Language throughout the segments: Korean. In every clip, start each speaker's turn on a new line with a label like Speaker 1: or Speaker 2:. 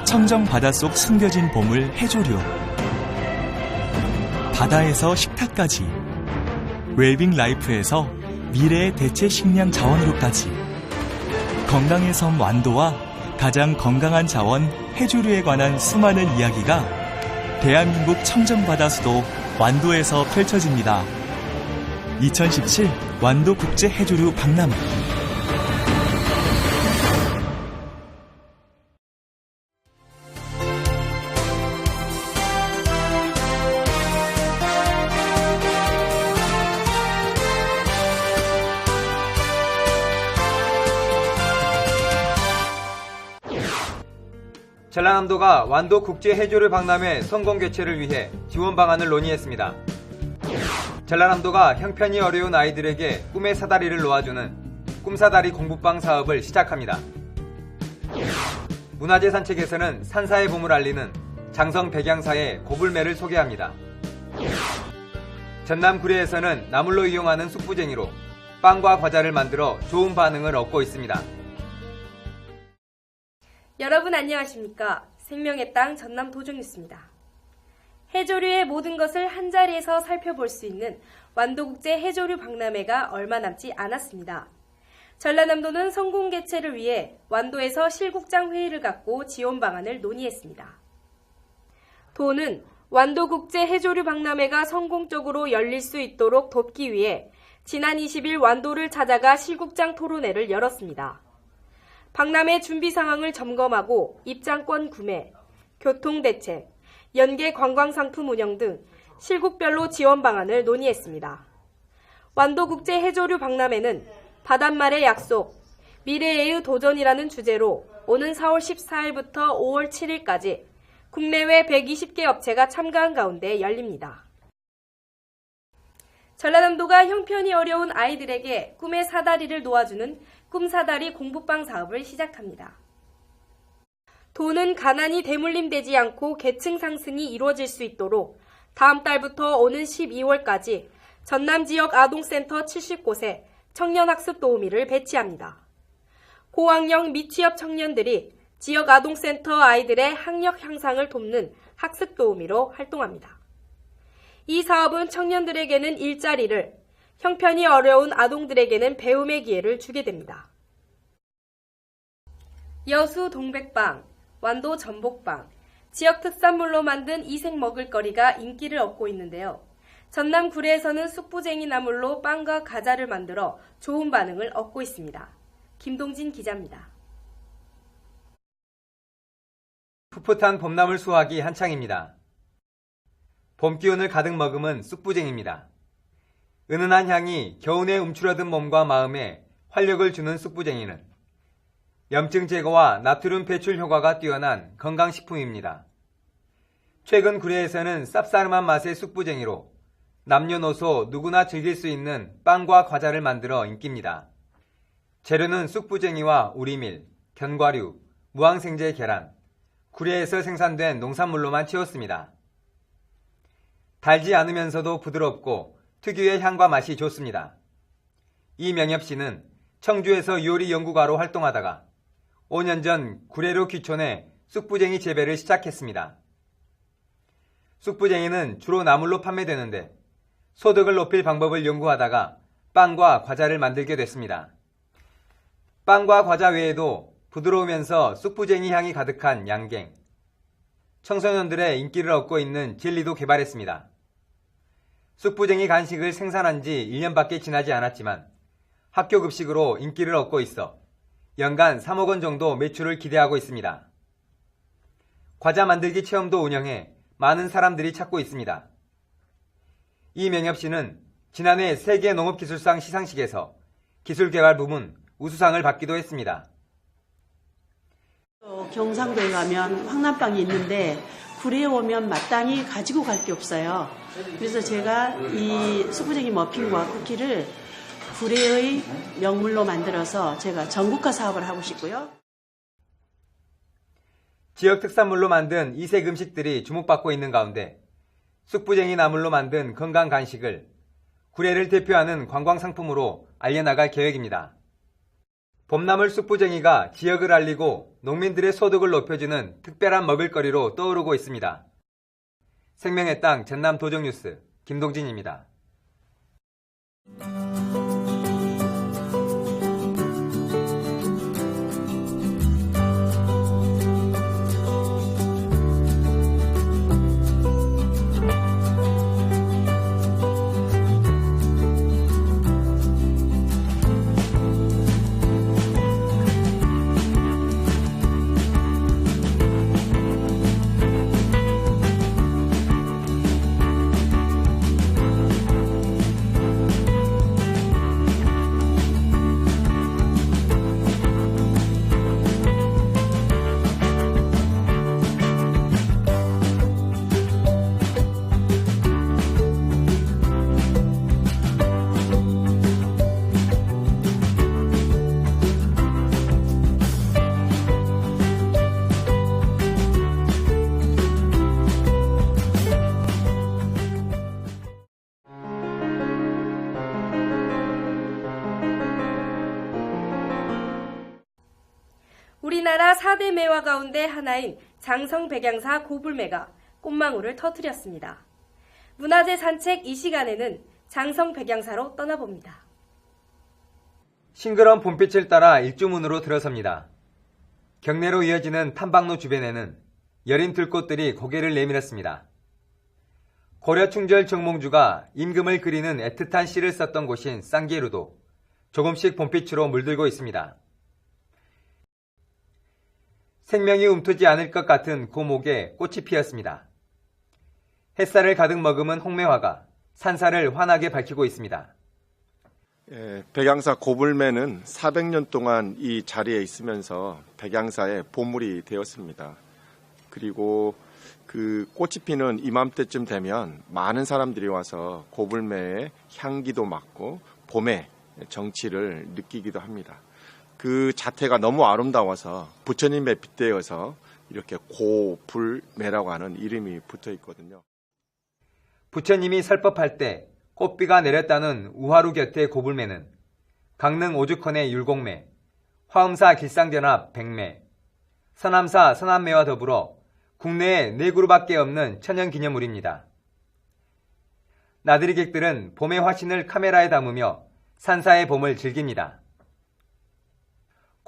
Speaker 1: 청정 바닷속 숨겨진 보물 해조류, 바다에서 식탁까지, 웰빙 라이프에서 미래의 대체 식량 자원으로까지 건강의 섬 완도와 가장 건강한 자원 해조류에 관한 수많은 이야기가 대한민국 청정바다 수도 완도에서 펼쳐집니다. 2017 완도 국제 해조류 박람회.
Speaker 2: 전라남도가 완도 국제 해조류 박람회 성공 개최를 위해 지원 방안을 논의했습니다. 전라남도가 형편이 어려운 아이들에게 꿈의 사다리를 놓아주는 꿈사다리 공부방 사업을 시작합니다. 문화재산 책에서는 산사의 봄을 알리는 장성 백양사의 고불매를 소개합니다. 전남 구례에서는 나물로 이용하는 쑥부쟁이로 빵과 과자를 만들어 좋은 반응을 얻고 있습니다.
Speaker 3: 여러분 안녕하십니까? 생명의 땅 전남 도종뉴스입니다. 해조류의 모든 것을 한자리에서 살펴볼 수 있는 완도국제 해조류 박람회가 얼마 남지 않았습니다. 전라남도는 성공 개최를 위해 완도에서 실국장 회의를 갖고 지원 방안을 논의했습니다. 도는 완도국제 해조류 박람회가 성공적으로 열릴 수 있도록 돕기 위해 지난 20일 완도를 찾아가 실국장 토론회를 열었습니다. 박람회 준비 상황을 점검하고 입장권 구매, 교통대책, 연계 관광상품 운영 등 실국별로 지원 방안을 논의했습니다. 완도국제 해조류 박람회는 바닷말의 약속, 미래의 도전이라는 주제로 오는 4월 14일부터 5월 7일까지 국내외 120개 업체가 참가한 가운데 열립니다. 전라남도가 형편이 어려운 아이들에게 꿈의 사다리를 놓아주는 꿈사다리 공부방 사업을 시작합니다. 도는 가난이 대물림되지 않고 계층 상승이 이루어질 수 있도록 다음 달부터 오는 12월까지 전남 지역 아동센터 70곳에 청년학습 도우미를 배치합니다. 고학력 미취업 청년들이 지역 아동센터 아이들의 학력 향상을 돕는 학습 도우미로 활동합니다. 이 사업은 청년들에게는 일자리를, 형편이 어려운 아동들에게는 배움의 기회를 주게 됩니다. 여수 동백빵, 완도 전복빵, 지역 특산물로 만든 이색 먹을거리가 인기를 얻고 있는데요. 전남 구례에서는 쑥부쟁이 나물로 빵과 과자를 만들어 좋은 반응을 얻고 있습니다. 김동진 기자입니다.
Speaker 2: 풋풋한 봄나물 수확이 한창입니다. 봄 기운을 가득 머금은 쑥부쟁이입니다. 은은한 향이 겨우내 움츠러든 몸과 마음에 활력을 주는 쑥부쟁이는 염증 제거와 나트륨 배출 효과가 뛰어난 건강식품입니다. 최근 구례에서는 쌉싸름한 맛의 쑥부쟁이로 남녀노소 누구나 즐길 수 있는 빵과 과자를 만들어 인기입니다. 재료는 쑥부쟁이와 우리밀, 견과류, 무항생제 계란, 구례에서 생산된 농산물로만 채웠습니다. 달지 않으면서도 부드럽고 특유의 향과 맛이 좋습니다. 이명엽 씨는 청주에서 요리 연구가로 활동하다가 5년 전 구례로 귀촌해 쑥부쟁이 재배를 시작했습니다. 쑥부쟁이는 주로 나물로 판매되는데 소득을 높일 방법을 연구하다가 빵과 과자를 만들게 됐습니다. 빵과 과자 외에도 부드러우면서 쑥부쟁이 향이 가득한 양갱, 청소년들의 인기를 얻고 있는 젤리도 개발했습니다. 쑥부쟁이 간식을 생산한 지 1년밖에 지나지 않았지만 학교 급식으로 인기를 얻고 있어 연간 3억 원 정도 매출을 기대하고 있습니다. 과자 만들기 체험도 운영해 많은 사람들이 찾고 있습니다. 이명엽 씨는 지난해 세계농업기술상 시상식에서 기술개발 부문 우수상을 받기도 했습니다.
Speaker 4: 경상도에 가면 황남빵이 있는데 구례에 오면 마땅히 가지고 갈 게 없어요. 그래서 제가 이 쑥부쟁이 머핀과 쿠키를 구례의 명물로 만들어서 제가 전국화 사업을 하고 싶고요.
Speaker 2: 지역 특산물로 만든 이색 음식들이 주목받고 있는 가운데 쑥부쟁이 나물로 만든 건강 간식을 구례를 대표하는 관광상품으로 알려나갈 계획입니다. 봄나물 쑥부쟁이가 지역을 알리고 농민들의 소득을 높여주는 특별한 먹을거리로 떠오르고 있습니다. 생명의 땅 전남 도정뉴스 김동진입니다.
Speaker 3: 우리나라 4대 매화 가운데 하나인 장성백양사 고불매가 꽃망울을 터뜨렸습니다. 문화재 산책 이 시간에는 장성백양사로 떠나봅니다.
Speaker 2: 싱그러운 봄빛을 따라 일주문으로 들어섭니다. 경내로 이어지는 탐방로 주변에는 여린 들꽃들이 고개를 내밀었습니다. 고려 충절 정몽주가 임금을 그리는 애틋한 시를 썼던 곳인 쌍계루도 조금씩 봄빛으로 물들고 있습니다. 생명이 움트지 않을 것 같은 고목에 꽃이 피었습니다. 햇살을 가득 머금은 홍매화가 산사를 환하게 밝히고 있습니다.
Speaker 5: 백양사 고불매는 400년 동안 이 자리에 있으면서 백양사의 보물이 되었습니다. 그리고 그 꽃이 피는 이맘때쯤 되면 많은 사람들이 와서 고불매의 향기도 맡고 봄의 정취를 느끼기도 합니다. 그 자태가 너무 아름다워서 부처님에 빗대어서 이렇게 고불매라고 하는 이름이 붙어 있거든요.
Speaker 2: 부처님이 설법할 때 꽃비가 내렸다는 우하루 곁의 고불매는 강릉 오죽헌의 율곡매, 화엄사 길상전합 백매, 서남사 서남매와 더불어 국내에 4그루밖에 없는 천연기념물입니다. 나들이객들은 봄의 화신을 카메라에 담으며 산사의 봄을 즐깁니다.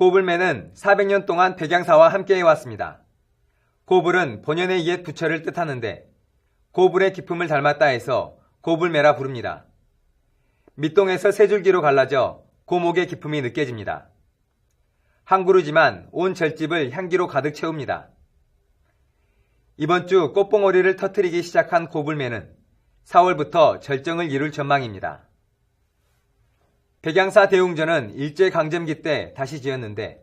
Speaker 2: 고불매는 400년 동안 백양사와 함께해왔습니다. 고불은 본연의 옛 부처를 뜻하는데 고불의 기품을 닮았다 해서 고불매라 부릅니다. 밑동에서 세 줄기로 갈라져 고목의 기품이 느껴집니다. 한 그루지만 온 절집을 향기로 가득 채웁니다. 이번 주 꽃봉오리를 터뜨리기 시작한 고불매는 4월부터 절정을 이룰 전망입니다. 백양사 대웅전은 일제강점기 때 다시 지었는데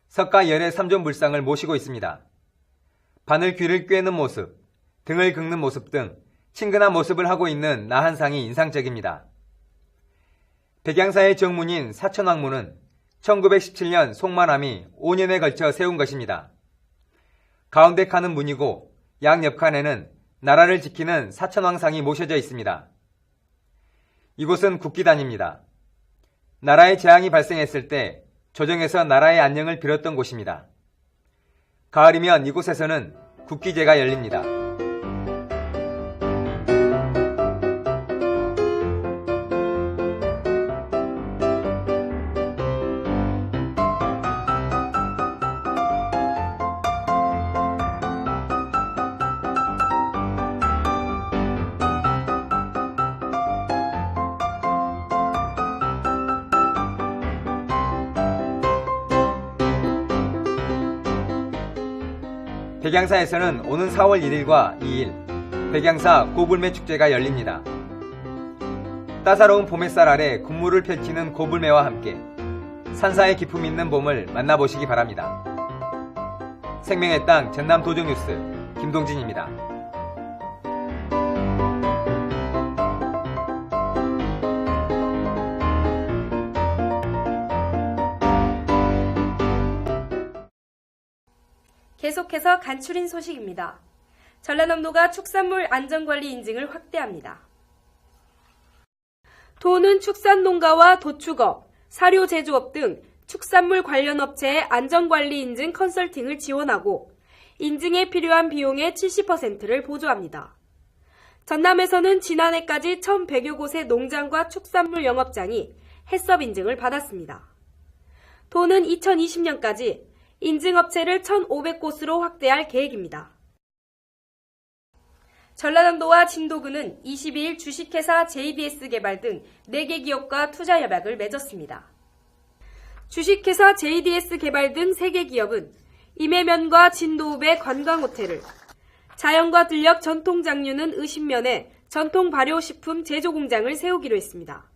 Speaker 2: 석가 열의 삼존불상을 모시고 있습니다. 바늘 귀를 꿰는 모습, 등을 긁는 모습 등 친근한 모습을 하고 있는 나한상이 인상적입니다. 백양사의 정문인 사천왕문은 1917년 송만함이 5년에 걸쳐 세운 것입니다. 가운데 칸은 문이고 양옆 칸에는 나라를 지키는 사천왕상이 모셔져 있습니다. 이곳은 국기단입니다. 나라의 재앙이 발생했을 때 조정에서 나라의 안녕을 빌었던 곳입니다. 가을이면 이곳에서는 국기제가 열립니다. 백양사에서는 오는 4월 1일과 2일 백양사 고불매 축제가 열립니다. 따사로운 봄햇살 아래 군무를 펼치는 고불매와 함께 산사의 기품 있는 봄을 만나보시기 바랍니다. 생명의 땅 전남 도정뉴스 김동진입니다.
Speaker 3: 계속해서 간추린 소식입니다. 전라남도가 축산물 안전관리 인증을 확대합니다. 도는 축산농가와 도축업, 사료 제조업 등 축산물 관련 업체의 안전관리 인증 컨설팅을 지원하고 인증에 필요한 비용의 70%를 보조합니다. 전남에서는 지난해까지 1,100여 곳의 농장과 축산물 영업장이 해썹 인증을 받았습니다. 도는 2020년까지 인증업체를 1,500곳으로 확대할 계획입니다. 전라남도와 진도군은 22일 주식회사 JDS 개발 등 4개 기업과 투자 협약을 맺었습니다. 주식회사 JDS 개발 등 3개 기업은 임해면과 진도읍의 관광호텔을, 자연과 들녘 전통 장류는 의신면에 전통 발효식품 제조공장을 세우기로 했습니다.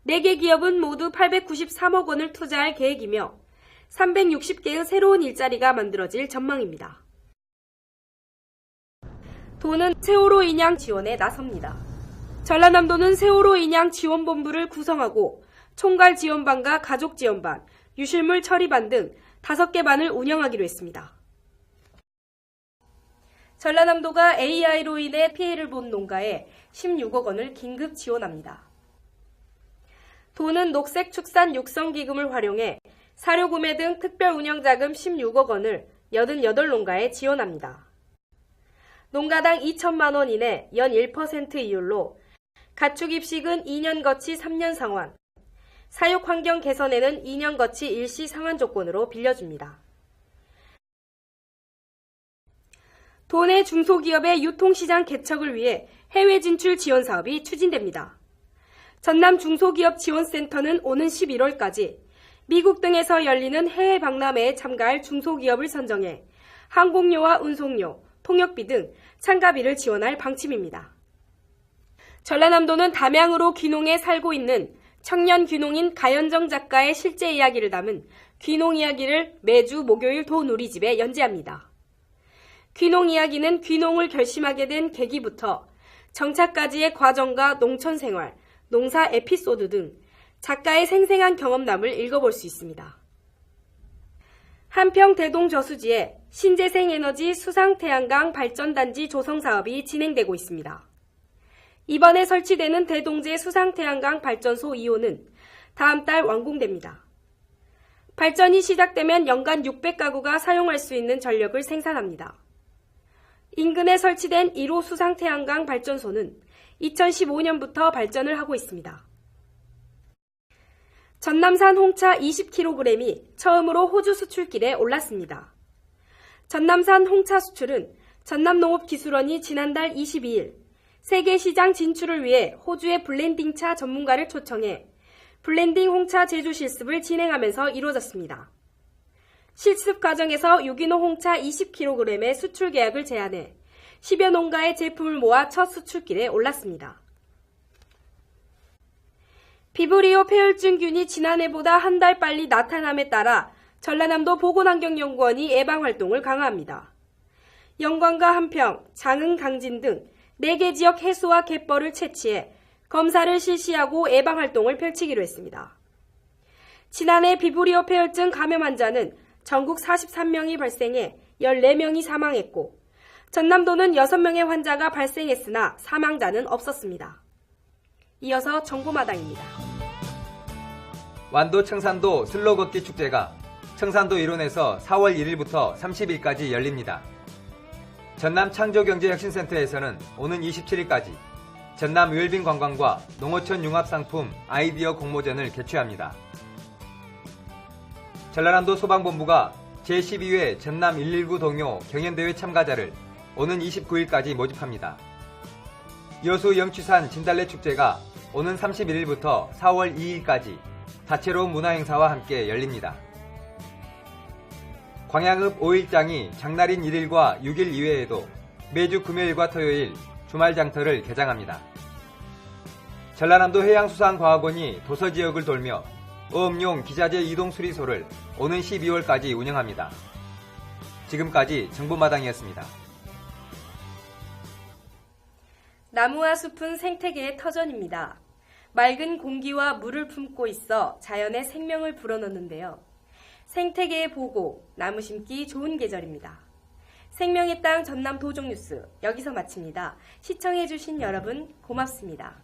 Speaker 3: 4개 기업은 모두 893억 원을 투자할 계획이며 360개의 새로운 일자리가 만들어질 전망입니다. 도는 세월호 인양 지원에 나섭니다. 전라남도는 세월호 인양 지원본부를 구성하고 총괄 지원반과 가족 지원반, 유실물 처리반 등 5개 반을 운영하기로 했습니다. 전라남도가 AI로 인해 피해를 본 농가에 16억 원을 긴급 지원합니다. 도는 녹색축산 육성기금을 활용해 사료구매 등 특별 운영자금 16억 원을 88농가에 지원합니다. 농가당 2천만 원 이내 연 1% 이율로 가축 입식은 2년 거치 3년 상환, 사육 환경 개선에는 2년 거치 일시 상환 조건으로 빌려줍니다. 도내 중소기업의 유통시장 개척을 위해 해외 진출 지원 사업이 추진됩니다. 전남 중소기업 지원센터는 오는 11월까지 미국 등에서 열리는 해외 박람회에 참가할 중소기업을 선정해 항공료와 운송료, 통역비 등 참가비를 지원할 방침입니다. 전라남도는 담양으로 귀농해 살고 있는 청년 귀농인 가연정 작가의 실제 이야기를 담은 귀농 이야기를 매주 목요일 도누리집에 연재합니다. 귀농 이야기는 귀농을 결심하게 된 계기부터 정착까지의 과정과 농촌 생활, 농사 에피소드 등 작가의 생생한 경험담을 읽어볼 수 있습니다. 한평 대동 저수지에 신재생에너지 수상태양광 발전단지 조성 사업이 진행되고 있습니다. 이번에 설치되는 대동제 수상태양광 발전소 2호는 다음 달 완공됩니다. 발전이 시작되면 연간 600가구가 사용할 수 있는 전력을 생산합니다. 인근에 설치된 1호 수상태양광 발전소는 2015년부터 발전을 하고 있습니다. 전남산 홍차 20kg이 처음으로 호주 수출길에 올랐습니다. 전남산 홍차 수출은 전남농업기술원이 지난달 22일 세계 시장 진출을 위해 호주의 블렌딩차 전문가를 초청해 블렌딩 홍차 제조 실습을 진행하면서 이루어졌습니다. 실습 과정에서 유기농 홍차 20kg의 수출 계약을 제안해 10여 농가의 제품을 모아 첫 수출길에 올랐습니다. 비브리오 폐혈증균이 지난해보다 한 달 빨리 나타남에 따라 전라남도 보건환경연구원이 예방활동을 강화합니다. 영광과 한평, 장흥, 강진 등 4개 지역 해수와 갯벌을 채취해 검사를 실시하고 예방활동을 펼치기로 했습니다. 지난해 비브리오 폐혈증 감염 환자는 전국 43명이 발생해 14명이 사망했고 전남도는 6명의 환자가 발생했으나 사망자는 없었습니다. 이어서 정보마당입니다.
Speaker 2: 완도 청산도 슬로걷기 축제가 청산도 일원에서 4월 1일부터 30일까지 열립니다. 전남 창조경제혁신센터에서는 오는 27일까지 전남 웰빙 관광과 농어촌 융합상품 아이디어 공모전을 개최합니다. 전라남도 소방본부가 제12회 전남 119 동요 경연대회 참가자를 오는 29일까지 모집합니다. 여수 영취산 진달래 축제가 오는 31일부터 4월 2일까지 다채로운 문화행사와 함께 열립니다. 광양읍 5일장이 장날인 1일과 6일 이외에도 매주 금요일과 토요일 주말 장터를 개장합니다. 전라남도 해양수산과학원이 도서지역을 돌며 어업용 기자재 이동 수리소를 오는 12월까지 운영합니다. 지금까지 정보마당이었습니다.
Speaker 3: 나무와 숲은 생태계의 터전입니다. 맑은 공기와 물을 품고 있어 자연의 생명을 불어넣는데요. 생태계의 보고, 나무 심기 좋은 계절입니다. 생명의 땅 전남 도종뉴스 여기서 마칩니다. 시청해주신 여러분 고맙습니다.